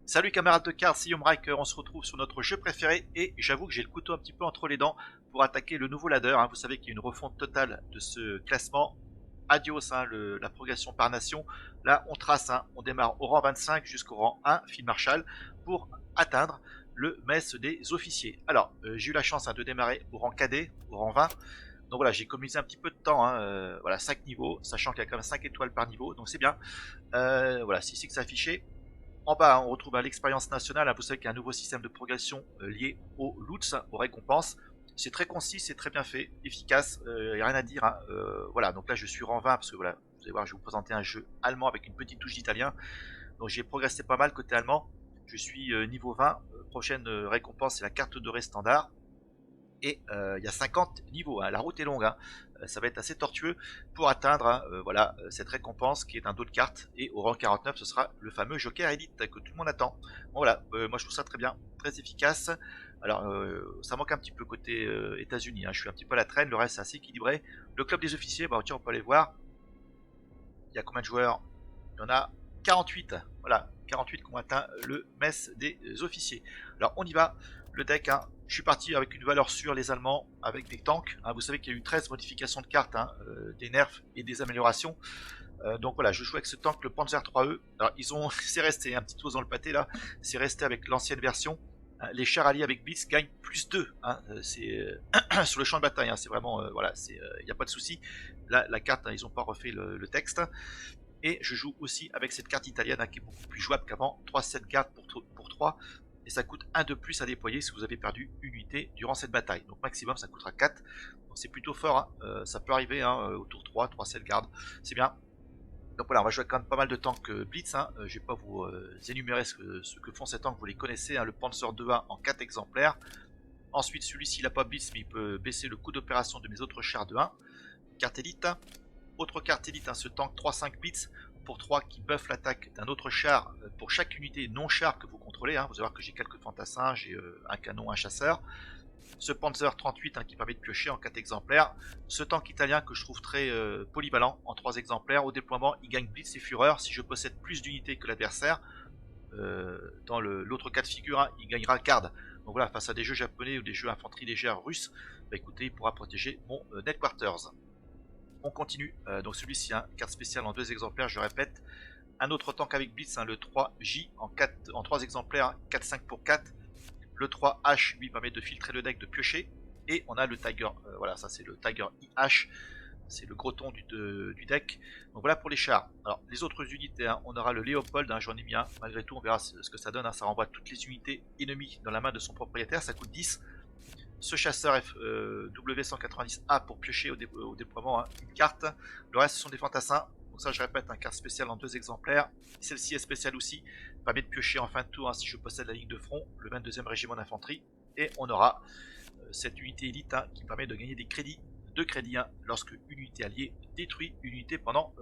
Salut camarades de cartes, c'est Yomraker, on se retrouve sur notre jeu préféré et j'avoue que j'ai le couteau un petit peu entre les dents pour attaquer le nouveau ladder. Vous savez qu'il y a une refonte totale de ce classement. Adios, la progression par nation. Là, on trace, on démarre au rang 25 jusqu'au rang 1, Field Marshal, pour atteindre le mess des officiers. Alors, j'ai eu la chance de démarrer au rang cadet, au rang 20. Donc voilà, j'ai commisé un petit peu de temps, voilà, 5 niveaux, sachant qu'il y a quand même 5 étoiles par niveau, donc c'est bien. Voilà, c'est ici que c'est affiché. En bas, on retrouve l'expérience nationale. Vous savez qu'il y a un nouveau système de progression lié aux loots, aux récompenses. C'est très concis, c'est très bien fait, efficace, il n'y a rien à dire. Voilà, donc là je suis rang 20 parce que voilà, vous allez voir, je vais vous présenter un jeu allemand avec une petite touche d'italien. Donc j'ai progressé pas mal côté allemand. Je suis niveau 20. Prochaine récompense, c'est la carte dorée standard. Et il y a 50 niveaux, la route est longue, ça va être assez tortueux pour atteindre voilà, cette récompense qui est un dos de carte. Et au rang 49, ce sera le fameux Joker Elite que tout le monde attend. Bon, voilà, moi je trouve ça très bien, très efficace. Alors ça manque un petit peu côté États-Unis, je suis un petit peu à la traîne, le reste c'est assez équilibré. Le club des officiers, bah, tiens, on peut aller voir. Il y a combien de joueurs? Il y en a 48. Voilà, 48 qui ont atteint le mess des officiers. Alors on y va. Le deck, je suis parti avec une valeur sûre, les Allemands, avec des tanks. Vous savez qu'il y a eu 13 modifications de cartes, des nerfs et des améliorations. Donc voilà, je joue avec ce tank, le Panzer 3E. Alors ils ont, c'est resté un petit os dans le pâté là, c'est resté avec l'ancienne version. Les chars alliés avec Blitz gagnent plus 2. C'est sur le champ de bataille. C'est vraiment, voilà, il n'y a pas de souci. Là, la carte, ils n'ont pas refait le texte. Et je joue aussi avec cette carte italienne qui est beaucoup plus jouable qu'avant. 3-7 gardes pour 3. Et ça coûte 1 de plus à déployer si vous avez perdu une unité durant cette bataille. Donc maximum ça coûtera 4. Donc c'est plutôt fort. Ça peut arriver au tour 3, 3-7 gardes. C'est bien. Donc voilà, on va jouer quand même pas mal de tanks Blitz. Je ne vais pas vous énumérer ce que font ces tanks, vous les connaissez. Le Panzer 2A en 4 exemplaires. Ensuite, celui-ci il n'a pas Blitz, mais il peut baisser le coût d'opération de mes autres chars de 1. Carte élite. Autre carte élite, ce tank 3-5 bits pour 3 qui buff l'attaque d'un autre char pour chaque unité non char que vous contrôlez. Vous allez voir que j'ai quelques fantassins, j'ai un canon, un chasseur. Ce Panzer 38 qui permet de piocher en 4 exemplaires. Ce tank italien que je trouve très polyvalent en 3 exemplaires. Au déploiement, il gagne Blitz et Fureur. Si je possède plus d'unités que l'adversaire, dans l'autre cas de figure, il gagnera le card. Donc voilà, face à des jeux japonais ou des jeux infanterie légère russes, bah écoutez, il pourra protéger mon Netquarters. On continue, donc celui-ci, carte spéciale en 2 exemplaires, je répète. Un autre tank avec Blitz, le 3J en 3 exemplaires, 4-5 pour 4. Le 3H lui permet de filtrer le deck, de piocher. Et on a le Tiger, voilà, ça c'est le Tiger IH, c'est le gros ton du deck. Donc voilà pour les chars. Alors les autres unités, on aura le Léopold, j'en ai mis un, malgré tout on verra ce que ça donne. Ça renvoie toutes les unités ennemies dans la main de son propriétaire, ça coûte 10. Ce chasseur W190A pour piocher au déploiement une carte. Le reste ce sont des fantassins. Donc ça je répète, un carte spéciale en 2 exemplaires. Celle-ci est spéciale aussi. Permet de piocher en fin de tour si je possède la ligne de front, le 22e régiment d'infanterie. Et on aura cette unité élite qui permet de gagner des crédits, lorsque une unité alliée détruit une unité pendant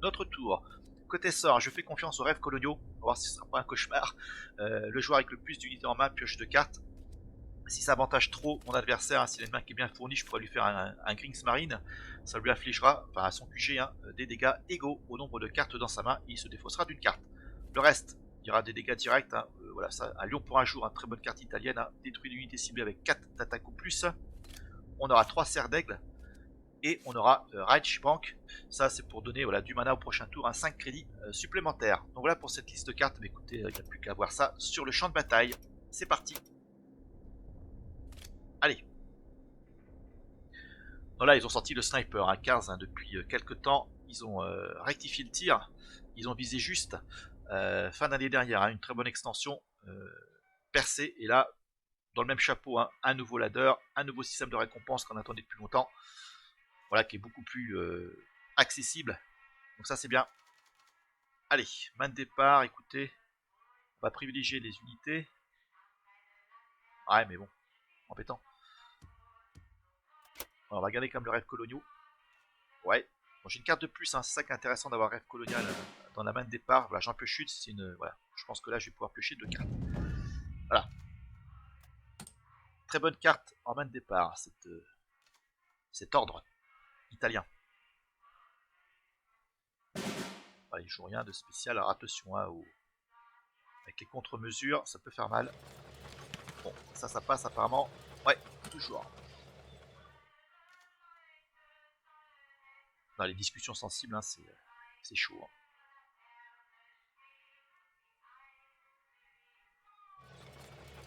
notre tour. Côté sort, je fais confiance aux rêves coloniaux. On va voir si ce ne sera pas un cauchemar. Le joueur avec le plus d'unités en main pioche 2 cartes. Si ça avantage trop mon adversaire, s'il a une main qui est bien fournie, je pourrais lui faire un Kriegsmarine. Ça lui infligera, enfin à son QG, des dégâts égaux au nombre de cartes dans sa main. Et il se défaussera d'une carte. Le reste, il y aura des dégâts directs. Voilà, ça, à Lyon pour un jour, très bonne carte italienne. Détruit une unité ciblée avec 4 d'attaque ou plus. On aura 3 serres d'aigle. Et on aura Reichsbank. Ça, c'est pour donner du mana au prochain tour, 5 crédits supplémentaires. Donc voilà pour cette liste de cartes. Mais écoutez, il n'y a plus qu'à voir ça sur le champ de bataille. C'est parti. Allez. Donc là, ils ont sorti le sniper à 15 depuis quelques temps. Ils ont rectifié le tir. Ils ont visé juste. Fin d'année dernière, une très bonne extension. Percée. Et là, dans le même chapeau, un nouveau ladder, un nouveau système de récompense qu'on attendait depuis longtemps. Voilà, qui est beaucoup plus accessible. Donc ça, c'est bien. Allez, main de départ. Écoutez, on va privilégier les unités. Ouais, mais bon, embêtant. Alors, on va garder comme le rêve coloniaux. Ouais. Bon, j'ai une carte de plus, c'est ça qui est intéressant d'avoir rêve colonial dans la main de départ. Voilà, j'en pioche une, c'est une. Voilà. Je pense que là je vais pouvoir piocher 2 cartes. Voilà. Très bonne carte en main de départ, cet ordre italien. Voilà, il ne joue rien de spécial. Alors attention Avec les contre-mesures, ça peut faire mal. Bon, ça passe apparemment. Ouais, toujours. Dans les discussions sensibles, hein, c'est chaud. Hein.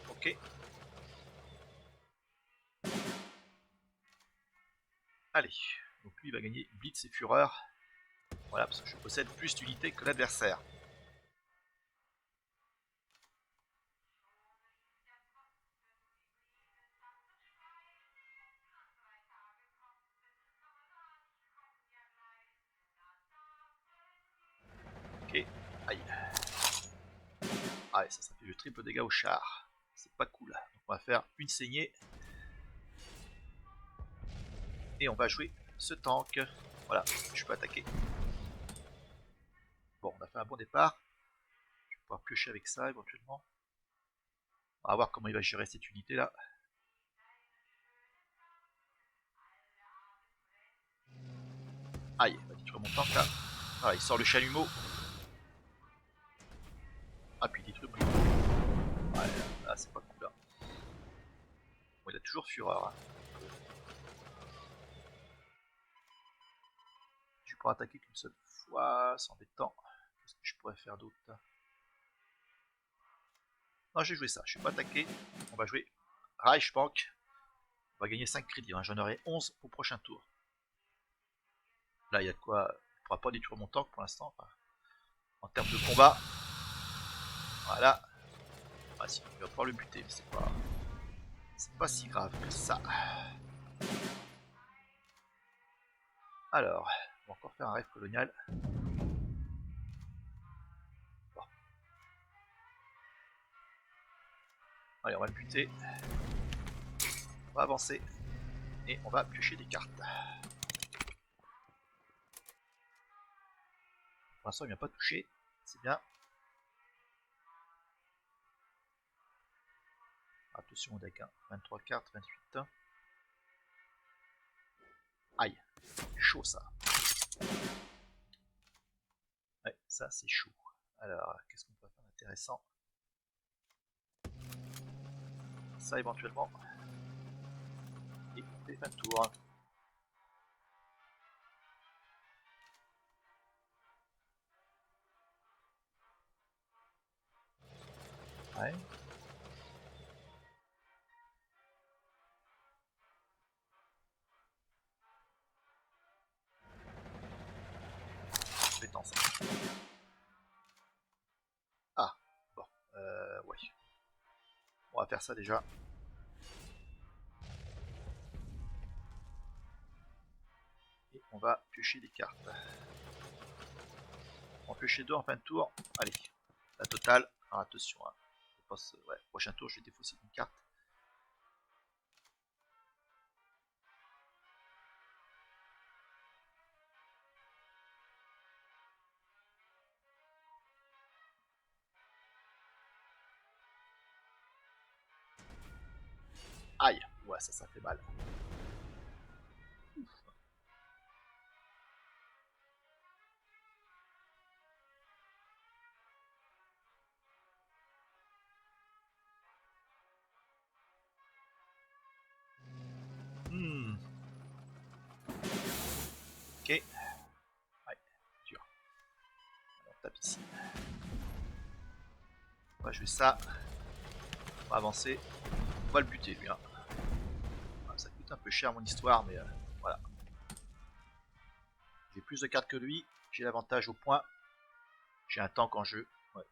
Ok. Allez. Donc lui, il va gagner Blitz et Fureur. Voilà, parce que je possède plus d'unités que l'adversaire. Ok. Aïe. Ah, et ça fait le triple dégâts au char. C'est pas cool. Donc on va faire une saignée. Et on va jouer ce tank. Voilà, je peux attaquer. Bon, on a fait un bon départ. Je vais pouvoir piocher avec ça éventuellement. On va voir comment il va gérer cette unité là. Aïe, il va détruire mon tank là. Voilà, il sort le chalumeau. Ah, puis il détruit plus. Ouais, là c'est pas cool là. Bon, il a toujours fureur. Hein. Je pourrais attaquer qu'une seule fois, c'est embêtant. Qu'est-ce que je pourrais faire d'autre? Non, je vais jouer ça, je vais pas attaquer. On va jouer Reichsbank. On va gagner 5 crédits, hein. J'en aurai 11 au prochain tour. Là, il y a de quoi. Il ne pourra pas détruire mon tank pour l'instant. Enfin, en termes de combat. Voilà. Ah si, il va pouvoir le buter, mais c'est pas si grave que ça. Alors, on va encore faire un rêve colonial. Bon. Allez, on va le buter. On va avancer. Et on va piocher des cartes. Pour l'instant, il ne m'a pas touché. C'est bien. Attention au deck. Hein. 23 cartes, 28. Aïe. Chaud ça. Ouais, ça c'est chaud. Alors, qu'est-ce qu'on peut faire d'intéressant? Ça éventuellement. Et on fait un tour. Ouais. Compétence. Ah, bon. Ouais. On va faire ça déjà. Et on va piocher des cartes. On va piocher deux en fin de tour. Allez, la totale. Alors, attention, hein. Je pense, ouais, prochain tour, je vais défausser une carte. Aïe, ouais, ça fait mal. Hmm. Ok. Ouais, dur. Alors, on tape ici. On va jouer ça. On va avancer. On va le buter, lui. Hein. Ça coûte un peu cher mon histoire, mais voilà. J'ai plus de cartes que lui. J'ai l'avantage au point. J'ai un tank en jeu. Ouais.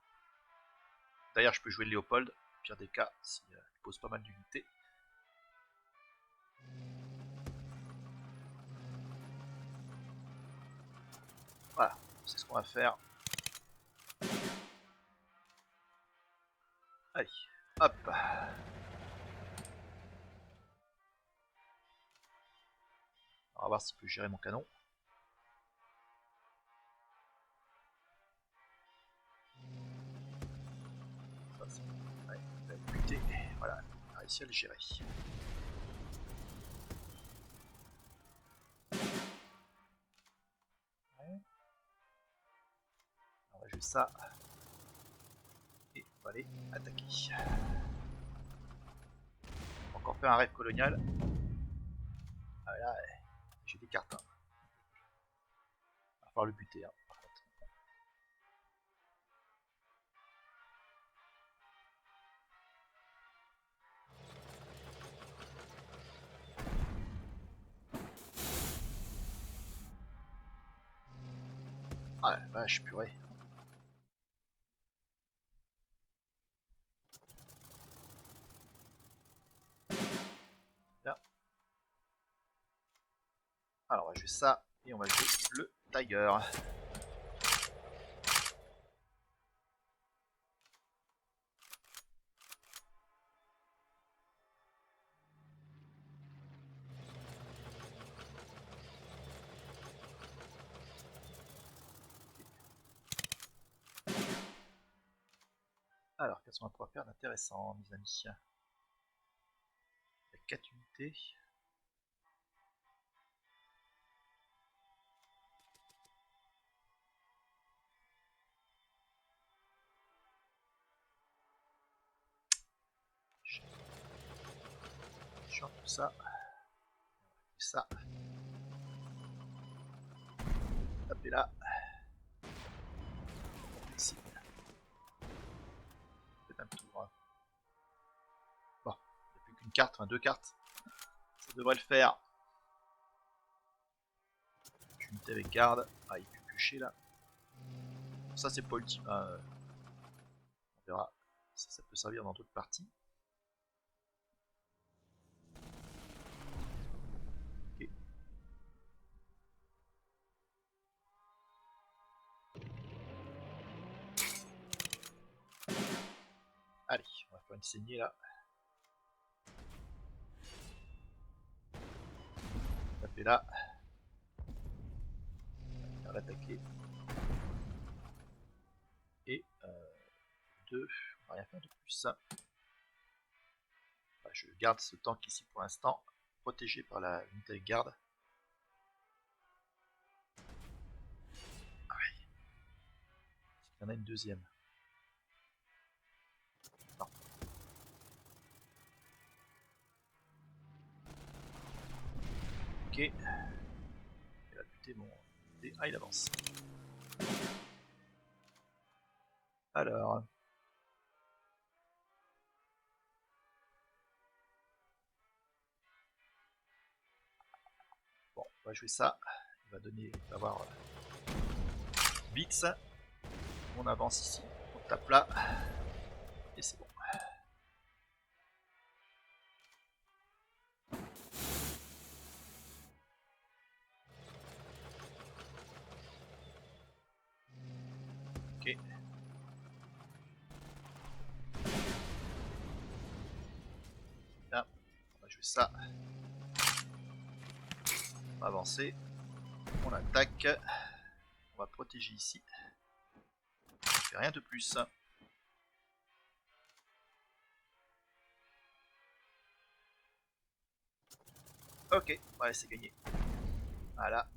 D'ailleurs, je peux jouer le Léopold. Au pire des cas, s'il pose pas mal d'unités. Voilà, c'est ce qu'on va faire. Allez, hop. On va voir s'il peut gérer mon canon. Ça, ouais, il va le buter. Voilà, on a réussi à le gérer. Ouais. On va jouer ça. Et on va aller attaquer. Encore faire un rêve colonial. Ah là, j'ai des cartes. Hein. Il va falloir le buter. Hein, par contre. Ah la vache, purée. Là. Alors on va jouer ça et on va jouer le Tiger. Alors, qu'est-ce qu'on va pouvoir faire d'intéressant, mes amis? Il y a 4 unités. Chiant tout ça. Ça. Tapez là. Ici. C'est un tour. Hein. Bon, il n'y a plus qu'une carte, enfin 2 cartes. Ça devrait le faire. Unité avec garde. Ah, il peut piocher là. Ça, c'est pas ultime. Hein. On verra si ça peut servir dans d'autres parties. Okay. Allez, on va faire une saignée là. Taper là. On va l'attaquer. Et 2. On va rien faire de plus. Enfin, je garde ce tank ici pour l'instant. Protégé par la unité avec garde. Il y en a une deuxième. Non. Ok. Il va buter mon... Ah, il avance. Alors... Bon, on va jouer ça. Il va donner... Il va avoir... Bix. On avance ici. On tape là. Et c'est bon. Ok. Là, on va jouer ça. On va avancer. On attaque. On va protéger ici. On fait rien de plus. Ok, ouais, c'est gagné. Voilà.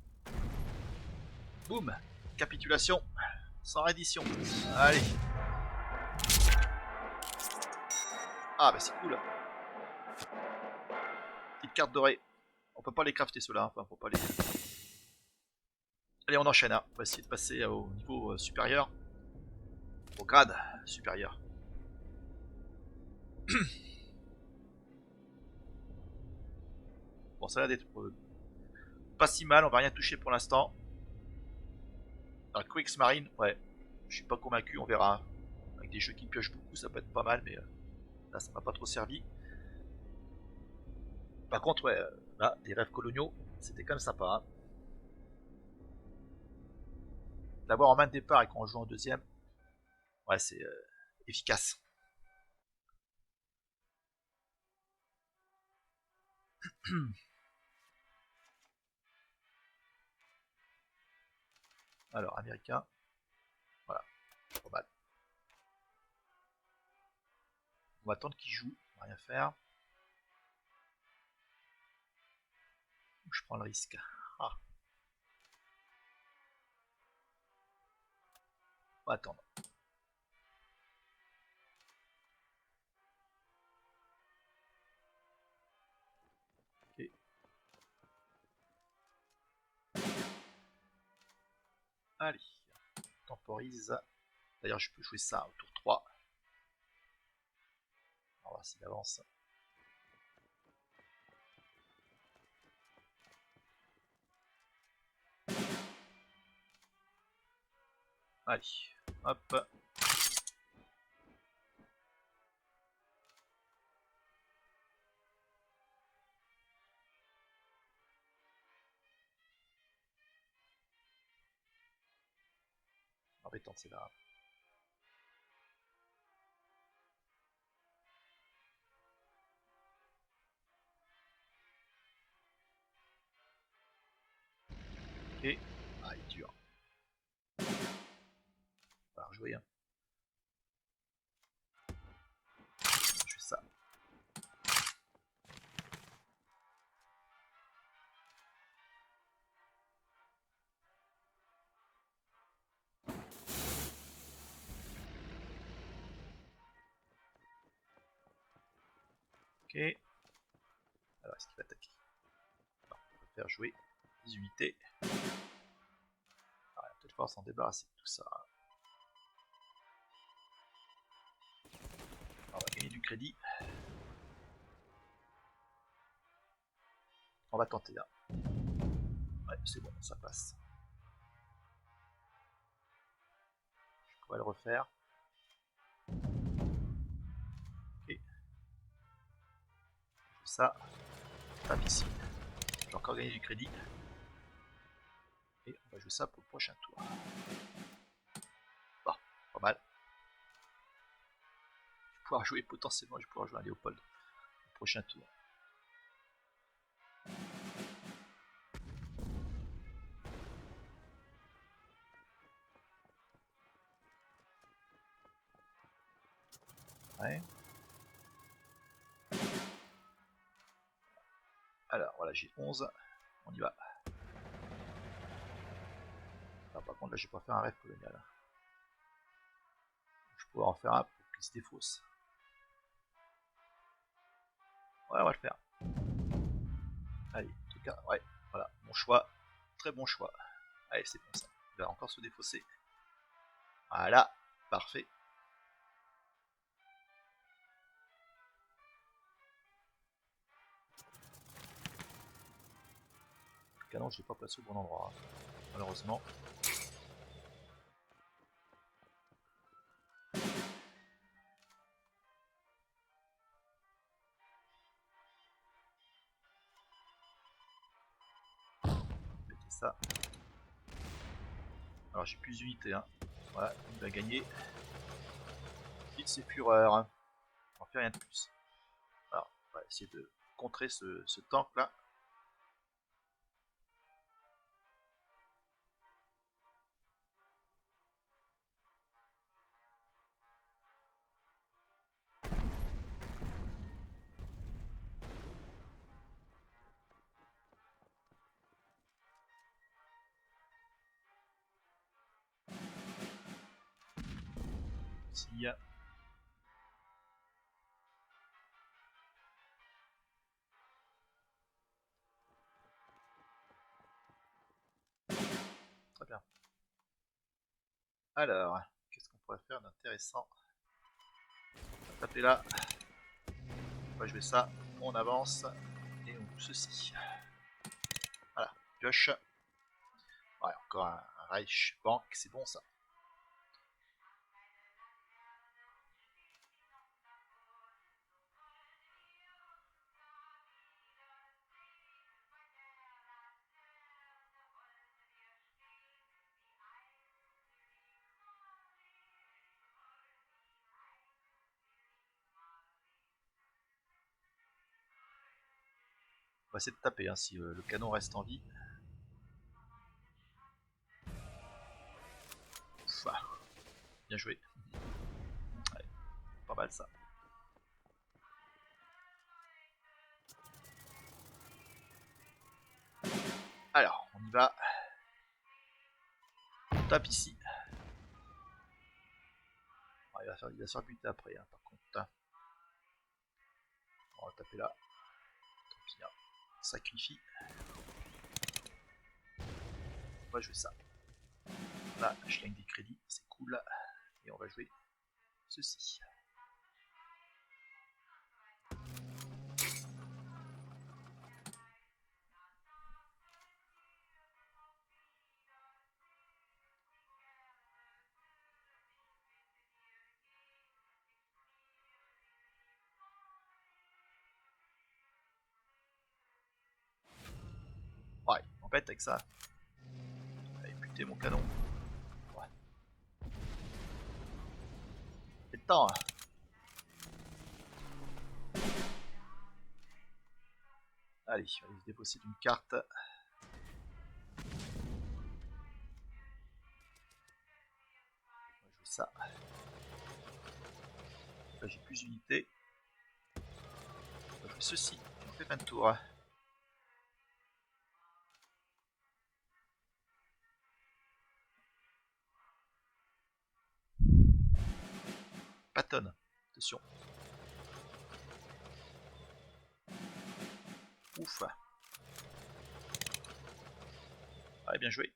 Boum. Capitulation. Sans reddition. Allez. Ah bah c'est cool. Petite carte dorée. On peut pas les crafter ceux-là. Enfin, faut pas les... Allez, on enchaîne. Hein. On va essayer de passer au niveau supérieur. Au grade supérieur. Bon, ça a l'air d'être pas si mal. On va rien toucher pour l'instant. Un Quick Marine, ouais. Je suis pas convaincu, on verra. Avec des jeux qui piochent beaucoup, ça peut être pas mal, mais là, ça m'a pas trop servi. Par contre, ouais, là, des rêves coloniaux, c'était quand même sympa. Hein. L'avoir en main de départ et quand on joue en deuxième, ouais, c'est efficace. Alors, américain, voilà, pas mal. On va attendre qu'il joue, on va rien faire. Je prends le risque. Ah. On va attendre. Allez, temporise. D'ailleurs, je peux jouer ça au tour 3. On va voir s'il avance. Allez, hop. Embêtant, c'est là. Ok. Ah, il est dur. On va rejouer. Hein. Je fais ça. Ok. Alors, est-ce qu'il va attaquer? Non, on va faire jouer 10 unités. Alors, il va peut-être falloir s'en débarrasser de tout ça. Alors, on va gagner du crédit. On va tenter là. Ouais, c'est bon, ça passe. Je pourrais le refaire. Ok. Je fais ça. Tape ici. J'ai encore gagné du crédit. Et on va jouer ça pour le prochain tour. Bon, pas mal. Je vais pouvoir jouer potentiellement, je vais pouvoir jouer un Léopold au prochain tour. Ouais. Alors voilà, j'ai 11. On y va. Alors, par contre, là, je vais pas faire un rêve colonial. Je pourrais en faire un pour qu'il se défausse. Ouais, on va le faire. Allez, en tout cas, ouais, voilà, mon choix. Très bon choix. Allez, c'est bon ça. Il va encore se défausser. Voilà, parfait. Le canon, je l'ai pas placé au bon endroit, hein, malheureusement. Mettez ça. Alors j'ai plus d'unités, hein. Voilà, il va gagner. Vite ses fureurs. Hein. On fait rien de plus. Alors, on va essayer de contrer ce tank là. Ici. Très bien. Alors, qu'est-ce qu'on pourrait faire d'intéressant? On va taper là. On va jouer ça. On avance. Et on joue ceci. Voilà. Pioche. Ouais, encore un Reich Bank. C'est bon ça. On va essayer de taper hein, si le canon reste en vie. Ouf, ah, bien joué. Ouais, pas mal ça. Alors, on y va. On tape ici. Oh, il va se faire buter après, hein, par contre. Hein. On va taper là. Tant pis, hein. Sacrifie. On va jouer ça. Là, je gagne des crédits, c'est cool. Et on va jouer ceci. Ouais, en fait, avec ça. Allez, buter mon canon. Ouais. C'est le temps. Hein. Allez, on va se défausser d'une carte. On va jouer ça. Là, j'ai plus d'unités. On va jouer ceci. On fait 20 tours. Patton. Attention. Ouf. Allez, bien joué.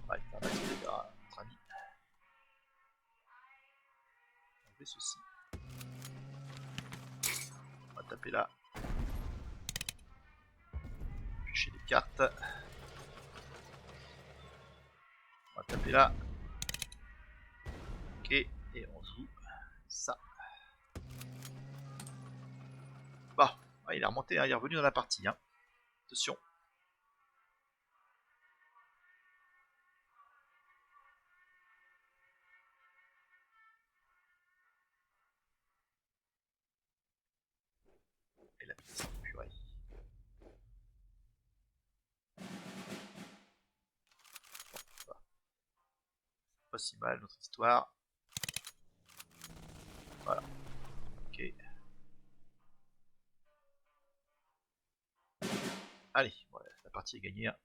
Ouais, faire un max de dégâts, notre ami. On fait ceci. On va taper là. Piocher des cartes. On va taper là. Ok, et on joue ça. Bah, ouais, il est remonté, hein, il est revenu dans la partie. Hein. Attention. Et la pièce en purée. Bon, pas si mal notre histoire. Voilà. Ok. Allez, voilà, la partie est gagnée. Hein.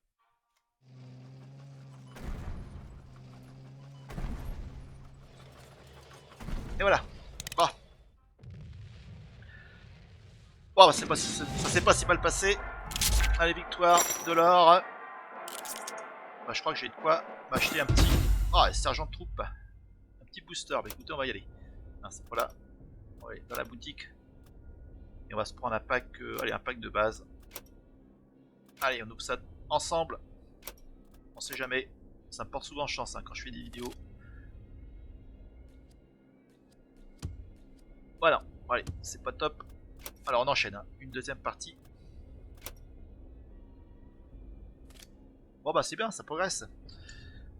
Et voilà. Bon. Bon, bah, ça s'est pas si mal passé. Allez, victoire de l'or. Bah, je crois que j'ai de quoi m'acheter un petit. Ah, sergent de troupe. Un petit booster. Bah écoutez, on va y aller. Hein, c'est pas là. On va aller dans la boutique. Et on va se prendre un pack. Allez, un pack de base. Allez, on ouvre ça ensemble. On sait jamais. Ça me porte souvent chance hein, quand je fais des vidéos. Voilà. Allez, c'est pas top. Alors on enchaîne. Hein. Une deuxième partie. Bon bah c'est bien, ça progresse.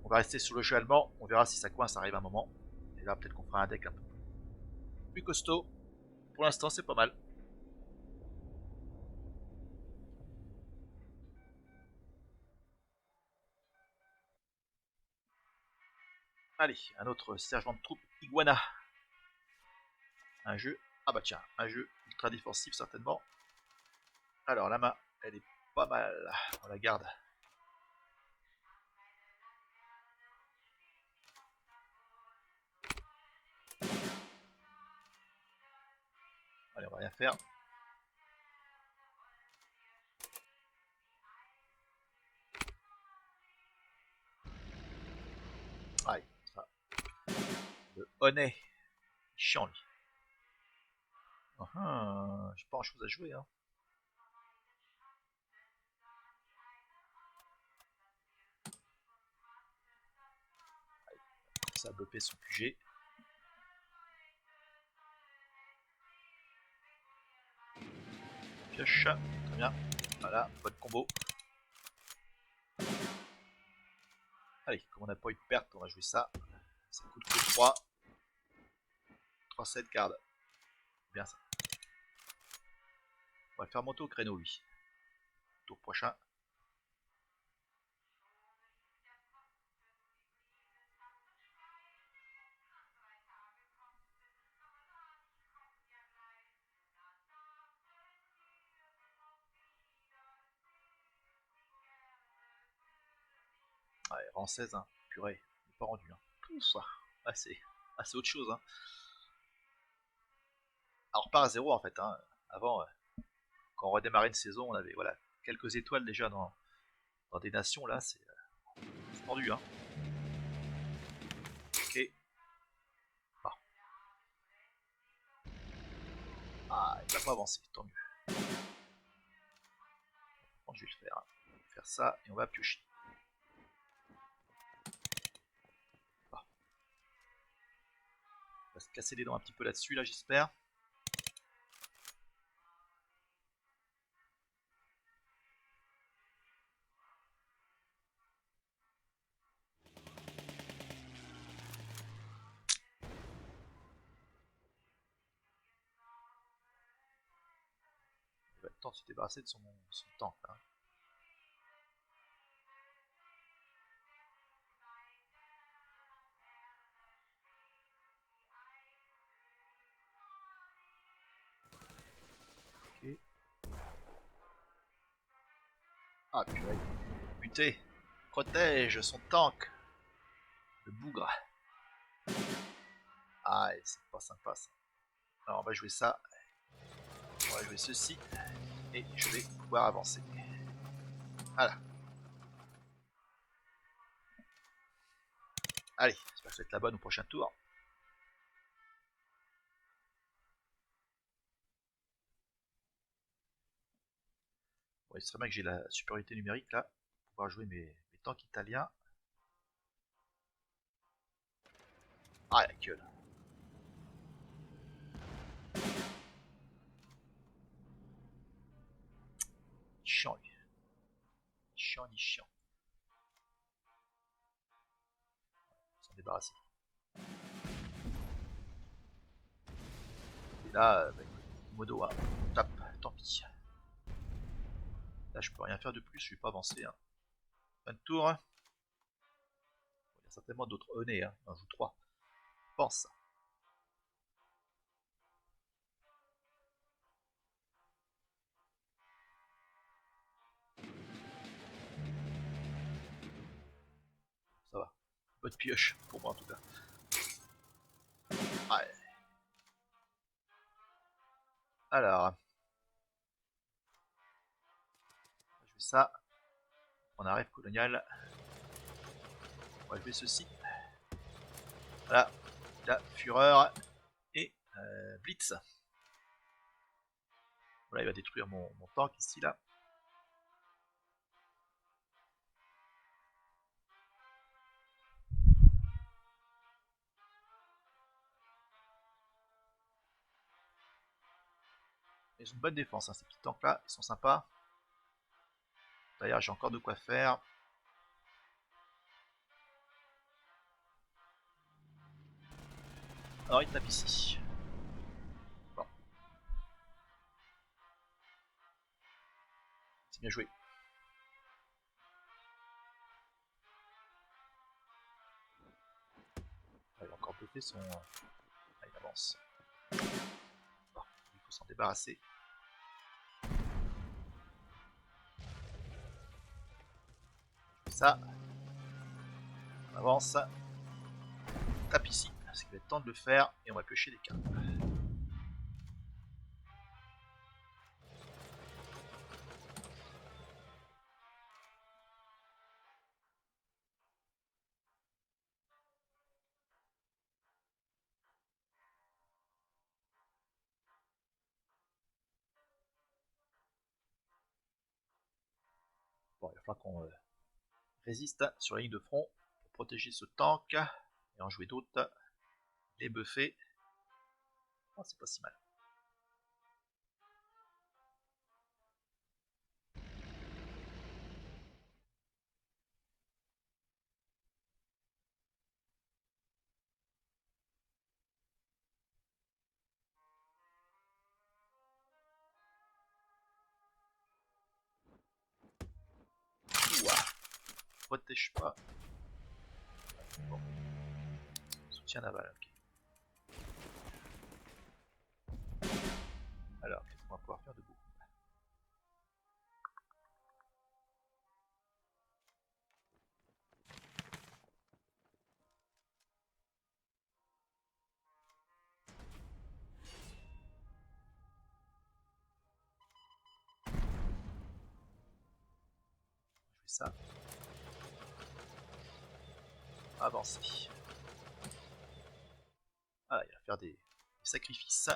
On va rester sur le jeu allemand. On verra si ça coince arrive un moment. Et là peut-être qu'on fera un deck un peu plus costaud. Pour l'instant c'est pas mal. Allez, un autre sergent de troupe Iguana. Un jeu. Ah bah tiens, un jeu ultra défensif certainement. Alors la main, elle est pas mal. On la garde. Allez, on va rien faire. Allez, ça. Le honnet. Chiant lui. J'ai pas grand chose à jouer. Hein. Ça a buffé son QG. Pioche. Très bien. Voilà, bonne combo. Allez, comme on n'a pas eu de perte, on va jouer ça. Ça coûte que 3. 3-7 garde. Bien ça. On va le faire monter au créneau lui. Tour prochain. Ouais, rang 16, hein. Purée, il n'est pas rendu. Hein. Pouf, ah, c'est autre chose. Hein. Alors, on repart à 0 en fait. Hein. Avant, quand on redémarrait une saison, on avait voilà, quelques étoiles déjà dans des nations là, c'est tendu hein. Ok. Bon. Ah, il va pas avancer, tant mieux. Bon, je vais le faire. Je vais faire ça et on va piocher. Bon. On va se casser les dents un petit peu là-dessus là, j'espère. Il va être temps de se débarrasser de son tank là. Ok. Ah purée. Buté. Protège son tank. Le bougre. Ah, c'est pas sympa ça. Alors on va jouer ça. On va jouer ceci. Et je vais pouvoir avancer. Voilà. Allez, j'espère que ça va être la bonne au prochain tour. Bon, il serait bien que j'ai la supériorité numérique là. Pour pouvoir jouer mes tanks italiens. Ah la gueule. Chiant lui. Chiant ni chiant. S'en débarrasser. Et là, bah, modo, hein. Tape, tant pis. Là, je peux rien faire de plus, je vais pas avancer. Hein. Fin de tour. Hein. Il y a certainement d'autres nez, hein. J'en joue 3. Pense. Ça va. Pas de pioche, pour moi en tout cas. Ouais. Alors. Je fais ça. On arrive colonial. On va jouer ceci. Voilà. La fureur. Et blitz. Voilà, il va détruire mon tank ici là. Ils ont une bonne défense, hein, ces petits tanks là, ils sont sympas. D'ailleurs, j'ai encore de quoi faire. Alors, il tape ici. Bon. C'est bien joué. Ah, il va encore péter son. Ah, il avance. Bon, il faut s'en débarrasser. Je fais ça. On avance. On tape ici. Parce qu'il va être temps de le faire. Et on va piocher des cartes. Bon, il va falloir qu'on résiste sur la ligne de front pour protéger ce tank et en jouer d'autres, les buffer. Oh, c'est pas si mal. Ouah, protège pas. Bon. Soutien naval, ok. Alors, qu'est-ce qu'on va pouvoir faire de beau? ça. Avancer. Voilà, il va faire des sacrifices.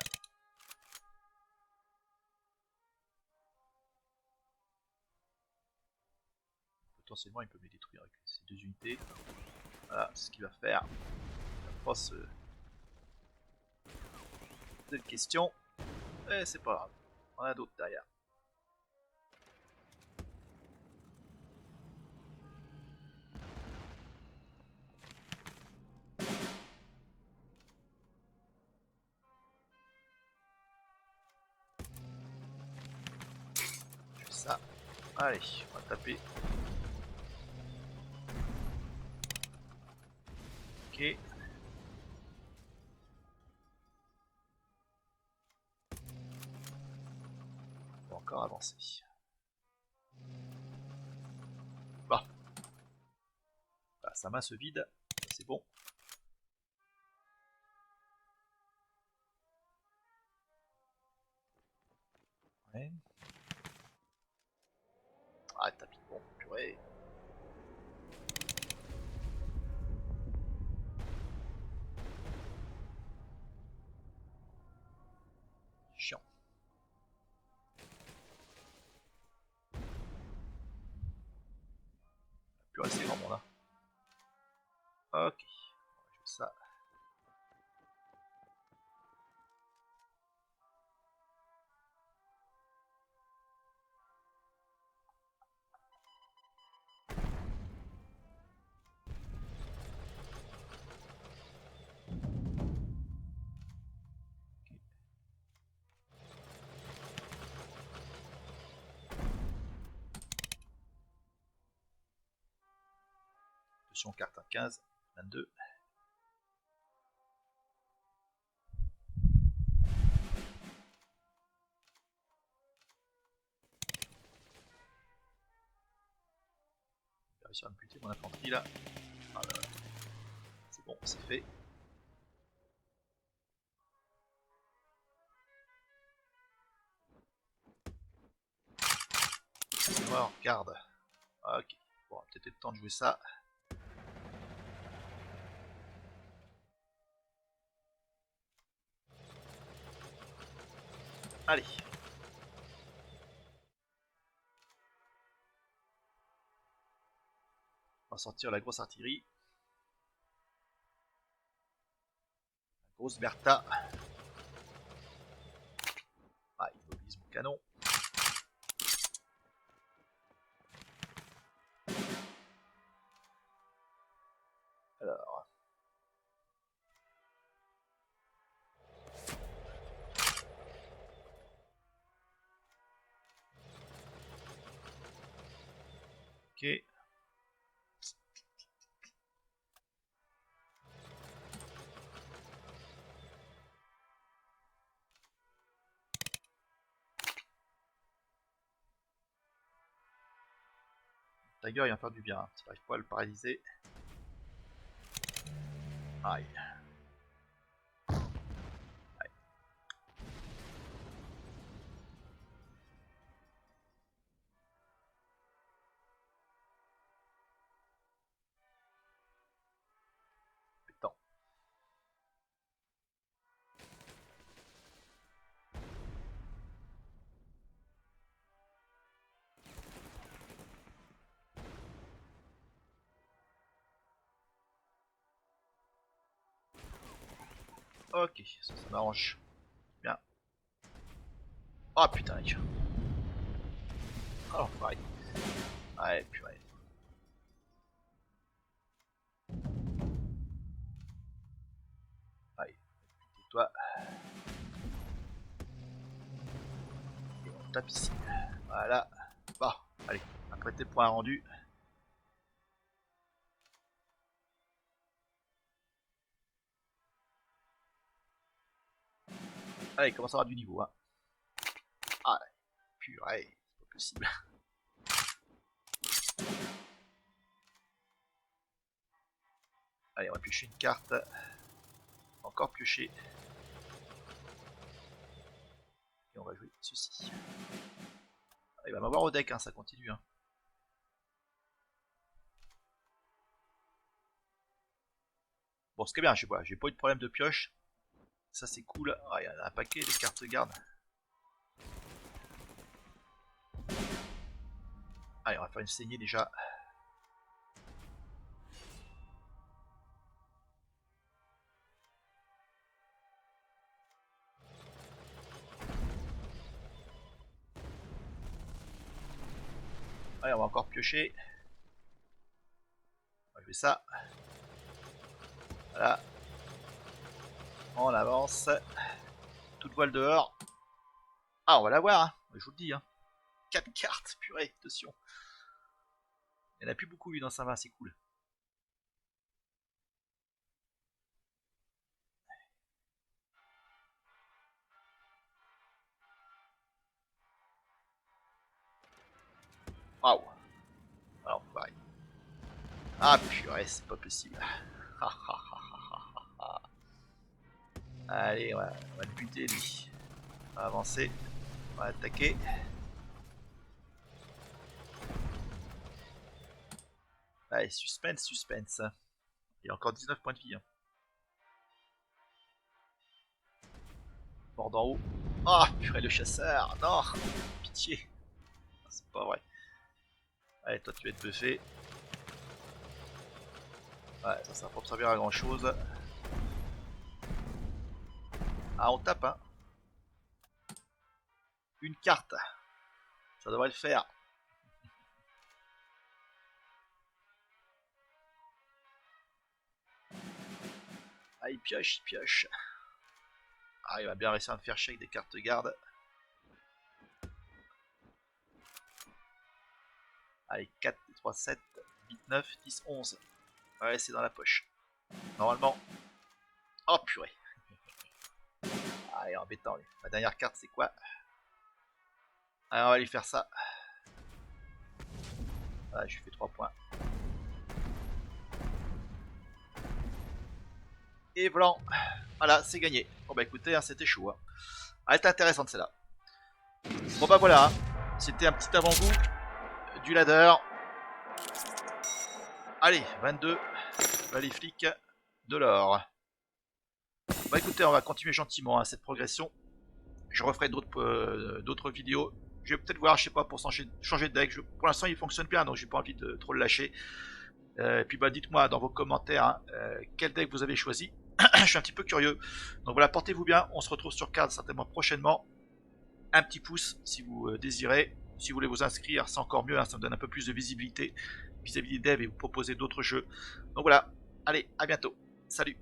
Potentiellement, il peut me les détruire avec ces 2 unités. Voilà, c'est ce qu'il va faire. La grosse de question. Et c'est pas grave. On a d'autres derrière. Je fais ça. Allez, on va taper. Ok. On va encore avancer. Bon. Bah, sa main se vide. C'est bon. Ouais. Ah, tapis. Bon, purée. Chiant. Purée, c'est grand monde là. Ok. Je fais ça. Attention, carte à 15, 22. J'ai réussi à me buter mon infanterie là. Ah, là, là. C'est bon, c'est fait. Mort, garde. Ok. Bon, peut-être le temps de jouer ça. Allez. On va sortir la grosse artillerie. La grosse Bertha. Ah, il mobilise mon canon. Alors. Ok. Tiger, il va faire du bien. Si j'arrive pas à le paralyser. Aïe. Aïe. Pétant. Ok, ça m'arrange. Bien. Oh putain, mec. Oh, pareil. Ouais, purée. Allez, toi. Et on tape ici. Voilà. Bon, allez, après tes points rendus. Allez, commence à avoir du niveau. Hein. Ah, purée, c'est pas possible. Allez, on va piocher une carte. Encore piocher. Et on va jouer ceci. Ah, il va m'avoir au deck, hein, ça continue. Hein. Bon, ce qui est bien, j'ai pas eu de problème de pioche. Ça c'est cool. Ah, il y en a un paquet, les cartes garde. Allez, on va faire une saignée déjà. Allez, on va encore piocher. On va jouer ça. Voilà. On avance. Toute voile dehors. Ah, on va l'avoir, hein. Je vous le dis. Hein. 4 cartes, purée, attention. Il n'y en a plus beaucoup, lui, dans sa main, c'est cool. Waouh. Alors, pareil. Ah, purée, c'est pas possible. Allez, on va le buter, lui. On va avancer. On va attaquer. Allez, suspense, suspense. Il y a encore 19 points de vie. Hein. Mort d'en haut. Ah, purée, le chasseur. Non, pitié. C'est pas vrai. Allez, toi, tu vas être buffé. Ouais, ça va pas me servir à grand chose. Ah, on tape, hein. Une carte. Ça devrait le faire. Ah, il pioche, il pioche. Ah, il va bien réussir à me faire chier avec des cartes garde. Allez, 4, 3, 7, 8, 9, 10, 11. Ouais, c'est dans la poche. Normalement. Oh, purée. Allez, embêtant. Ma dernière carte, c'est quoi? Allez, on va lui faire ça. Voilà, je lui fais 3 points. Et voilà. Voilà, c'est gagné. Bon, bah écoutez, hein, c'était chaud. Hein. Elle était intéressante, celle-là. Bon, bah voilà. Hein. C'était un petit avant-goût du ladder. Allez, 22. Les flics de l'or. Bah écoutez, on va continuer gentiment hein, cette progression. Je referai d'autres vidéos. Je vais peut-être voir, je sais pas, pour changer de deck. Pour l'instant, il fonctionne bien, donc j'ai pas envie de trop le lâcher. Et puis bah dites-moi dans vos commentaires hein, quel deck vous avez choisi. Je suis un petit peu curieux. Donc voilà, portez-vous bien. On se retrouve sur Card certainement prochainement. Un petit pouce si vous désirez. Si vous voulez vous inscrire, c'est encore mieux. Hein, ça me donne un peu plus de visibilité vis-à-vis des devs et vous proposer d'autres jeux. Donc voilà. Allez, à bientôt. Salut.